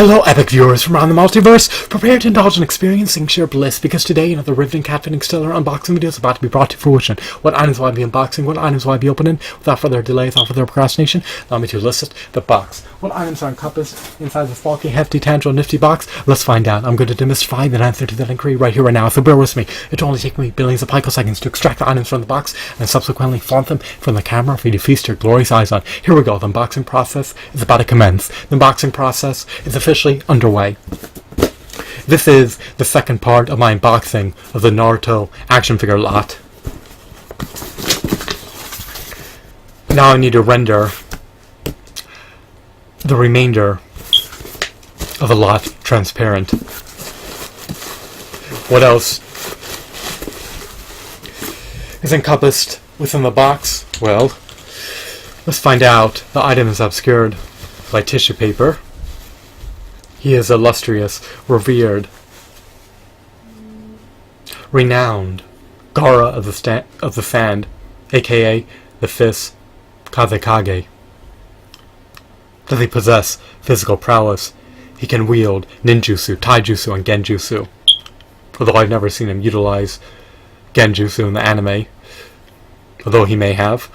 Hello, epic viewers from around the multiverse. Prepare to indulge in experiencing sheer bliss, because today another riveting, cat-fitting, stellar unboxing video is about to be brought to fruition. What items will I be unboxing? What items will I be opening? Without further delay, without further procrastination, allow me to list the box. What items are encompassed inside this bulky, hefty, tangible, nifty box? Let's find out. I'm going to demystify the answer to that inquiry right here, right now, so bear with me. It'll only take me billions of picoseconds to extract the items from the box and subsequently flaunt them from the camera for you to feast your glorious eyes on. Here we go. The unboxing process is about to commence. The unboxing process is officially underway. This is the second part of my unboxing of the Naruto action figure lot. Now I need to render the remainder of the lot transparent. What else is encompassed within the box? Well, let's find out. The item is obscured by tissue paper. He is illustrious, revered, renowned Gaara of the Sand, aka the Fifth Kazekage. Does he possess physical prowess? He can wield ninjutsu, taijutsu, and genjutsu. Although I've never seen him utilize genjutsu in the anime. Although he may have.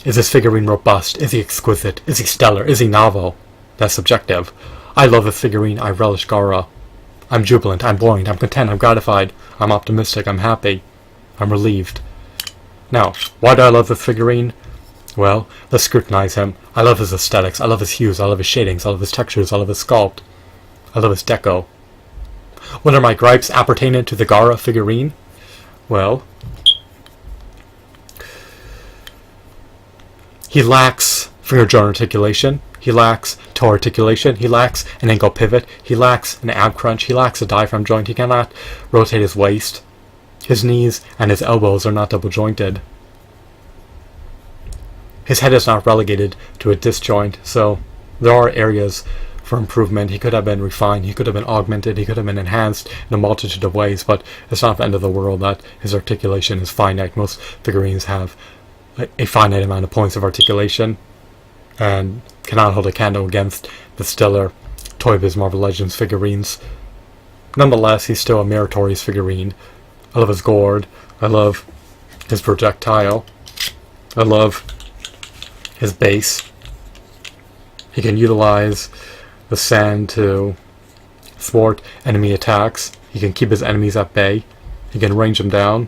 Is this figurine robust? Is he exquisite? Is he stellar? Is he novel? That's subjective. I love this figurine. I relish Gaara. I'm jubilant. I'm buoyant. I'm content. I'm gratified. I'm optimistic. I'm happy. I'm relieved. Now, why do I love this figurine? Well, let's scrutinize him. I love his aesthetics. I love his hues. I love his shadings. I love his textures. I love his sculpt. I love his deco. What are my gripes appertaining to the Gaara figurine? Well, he lacks finger joint articulation. He lacks toe articulation. He lacks an ankle pivot. He lacks an ab crunch. He lacks a diaphragm joint. He cannot rotate his waist. His knees and his elbows are not double jointed. His head is not relegated to a disc joint, so there are areas for improvement. He could have been refined. He could have been augmented. He could have been enhanced in a multitude of ways, but it's not the end of the world that his articulation is finite. Most figurines have a finite amount of points of articulation and cannot hold a candle against the stellar Toy Biz Marvel Legends figurines. Nonetheless, he's still a meritorious figurine. I love his gourd. I love his projectile. I love his base. He can utilize the sand to thwart enemy attacks. He can keep his enemies at bay. He can range them down.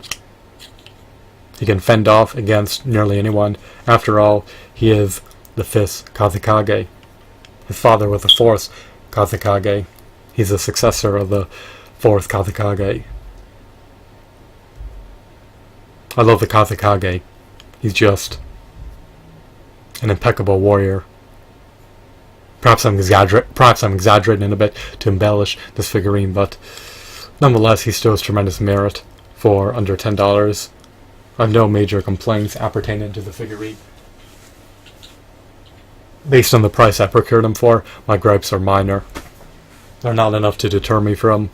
He can fend off against nearly anyone. After all, he is the Fifth Kazekage. His father was the Fourth Kazekage. He's the successor of the Fourth Kazekage. I love the Kazekage. He's just an impeccable warrior. Perhaps I'm exaggerating a bit to embellish this figurine, but nonetheless, he still has tremendous merit for under $10. I have no major complaints appertaining to the figurine. Based on the price I procured him for, my gripes are minor. They're not enough to deter me from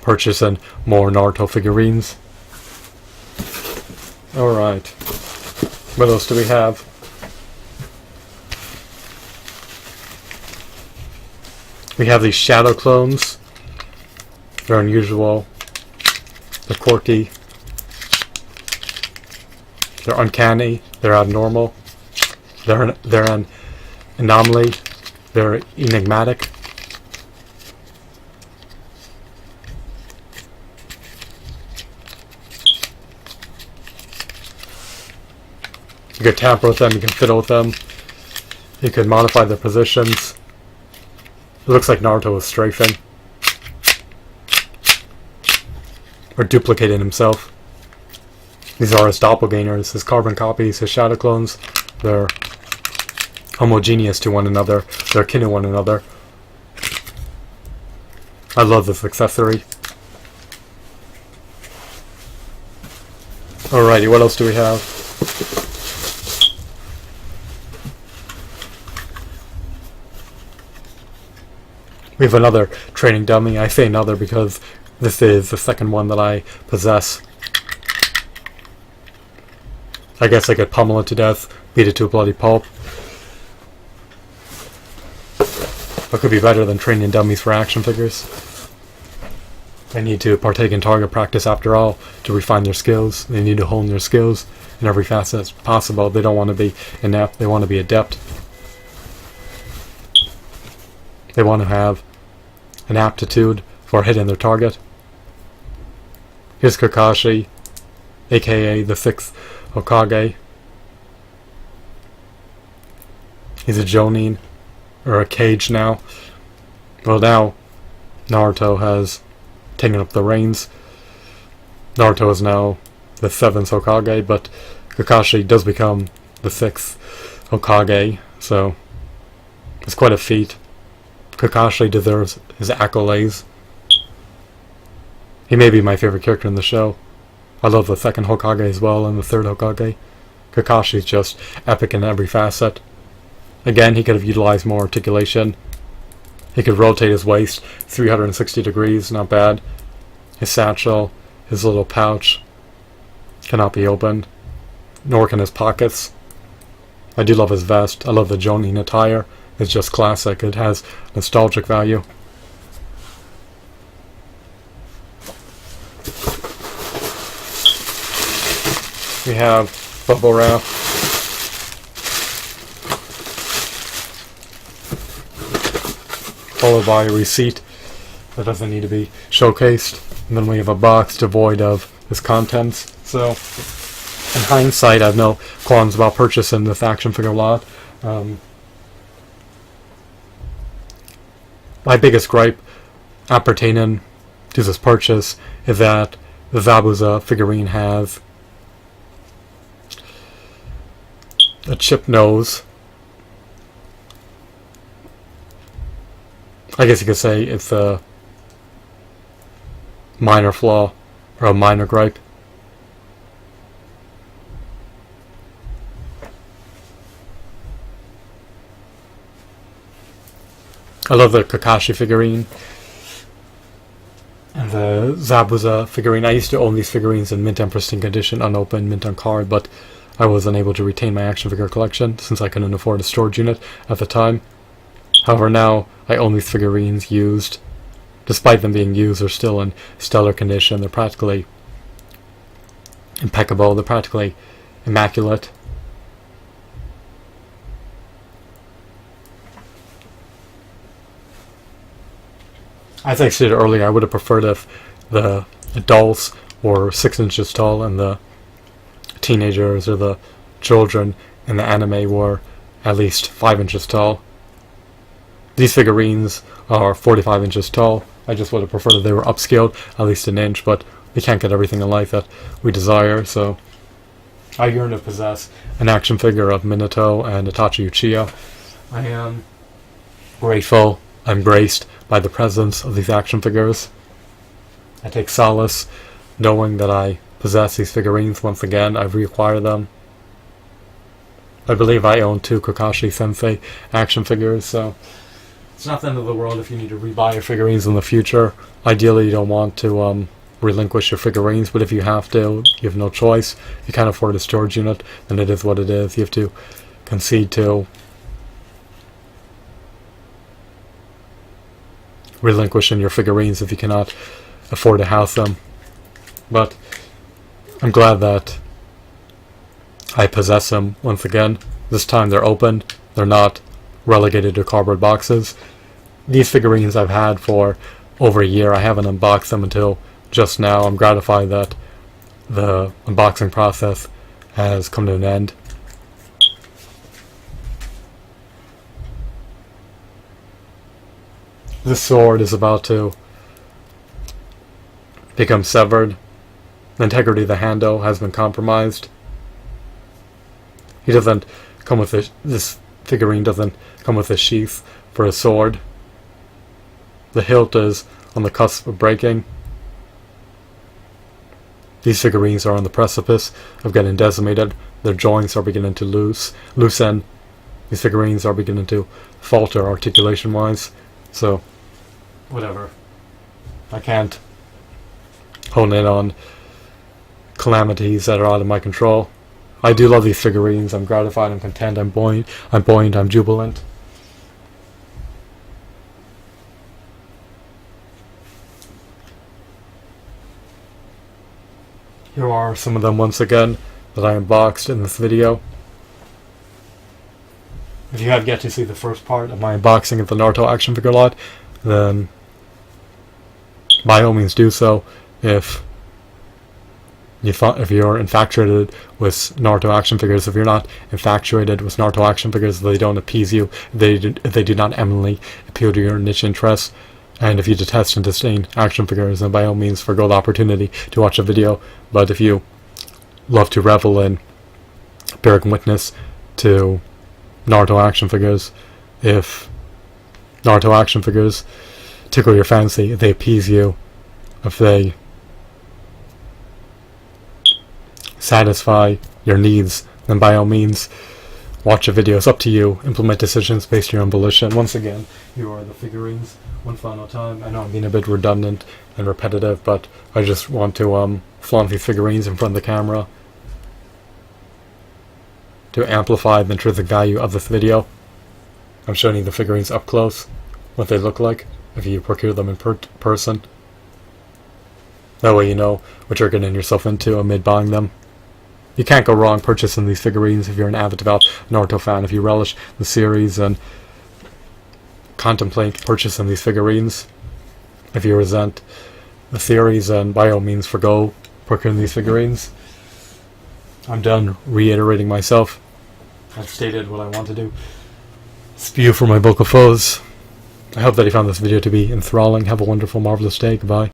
purchasing more Naruto figurines. Alright. What else do we have? We have these shadow clones. They're unusual. They're quirky. They're uncanny. They're abnormal. They're an anomaly. They're enigmatic. You can tamper with them. You can fiddle with them. You can modify their positions. It looks like Naruto is strafing. Or duplicating himself. These are his doppelgangers, his carbon copies, his shadow clones. They're homogeneous to one another. They're akin to one another. I love this accessory. Alrighty, what else do we have? We have another training dummy. I say another because this is the second one that I possess. I guess I could pummel it to death, beat it to a bloody pulp. What could be better than training dummies for action figures? They need to partake in target practice after all to refine their skills. They need to hone their skills in every facet possible. They don't want to be inept, they want to be adept. They want to have an aptitude for hitting their target. Here's Kakashi, aka the 6th Hokage. He's a Jonin, or a cage now. Well, now Naruto has taken up the reins. Naruto is now the 7th Hokage, but Kakashi does become the 6th Hokage, so it's quite a feat. Kakashi deserves his accolades. He may be my favorite character in the show. I love the 2nd Hokage as well, and the 3rd Hokage. Kakashi's just epic in every facet. Again, he could have utilized more articulation. He could rotate his waist 360 degrees, not bad. His satchel, his little pouch, cannot be opened, nor can his pockets. I do love his vest. I love the Jonin attire. It's just classic. It has nostalgic value. We have bubble wrap. Followed by a receipt that doesn't need to be showcased. And then we have a box devoid of its contents. So, in hindsight, I have no qualms about purchasing this action figure lot. My biggest gripe appertaining to this purchase is that the Zabuza figurine has a chip nose. I guess you could say it's a minor flaw, or a minor gripe. I love the Kakashi figurine and the Zabuza figurine. I used to own these figurines in mint and pristine condition, unopened, mint on card, but I was unable to retain my action figure collection since I couldn't afford a storage unit at the time. However, now I own these figurines used. Despite them being used, they're still in stellar condition. They're practically impeccable. They're practically immaculate. As I stated earlier, I would have preferred if the adults were 6 inches tall and the teenagers or the children in the anime were at least 5 inches tall. These figurines are 45 inches tall. I just would have preferred if they were upscaled at least an inch, but we can't get everything in life that we desire, so I yearn to possess an action figure of Minato and Itachi Uchiha. I am grateful, I'm graced by the presence of these action figures. I take solace knowing that I possess these figurines once again. I've reacquired them. I believe I own 2 Kakashi Sensei action figures, so it's not the end of the world if you need to rebuy your figurines in the future. Ideally, you don't want to relinquish your figurines, but if you have to, you have no choice. If you can't afford a storage unit, then it is what it is. You have to concede to relinquishing your figurines if you cannot afford to house them. But I'm glad that I possess them once again. This time they're open. They're not relegated to cardboard boxes. These figurines I've had for over a year. I haven't unboxed them until just now. I'm gratified that the unboxing process has come to an end. This sword is about to become severed. The integrity of the handle has been compromised. He doesn't come with this figurine doesn't come with a sheath for a sword. The hilt is on the cusp of breaking. These figurines are on the precipice of getting decimated. Their joints are beginning to loosen. These figurines are beginning to falter articulation-wise. So, whatever. I can't hone in on calamities that are out of my control. I do love these figurines. I'm gratified, I'm content, I'm buoyant, I'm jubilant. here are some of them once again that I unboxed in this video. If you have yet to see the first part of my unboxing of the Naruto action figure lot, then by all means do so. If you're infatuated with Naruto action figures, if you're not infatuated with Naruto action figures, they don't appease you, they do not eminently appeal to your niche interests, and if you detest and disdain action figures, then by all means forgo the opportunity to watch a video. But if you love to revel in bearing witness to Naruto action figures, if Naruto action figures tickle your fancy, if they appease you, if they satisfy your needs, then by all means watch a video. It's up to you. Implement decisions based on your own volition. Once again, here are the figurines one final time. I know I'm being a bit redundant and repetitive, but I just want to flaunt these figurines in front of the camera to amplify the intrinsic value of this video. I'm showing you the figurines up close, what they look like, if you procure them in person. That way you know what you're getting yourself into amid buying them. You can't go wrong purchasing these figurines if you're an avid devout Naruto fan. If you relish the series and contemplate purchasing these figurines, if you resent the series, then by all means forgo procuring these figurines. I'm done reiterating myself. I've stated what I want to do. Spew for my vocal foes. I hope that you found this video to be enthralling. Have a wonderful, marvelous day. Goodbye.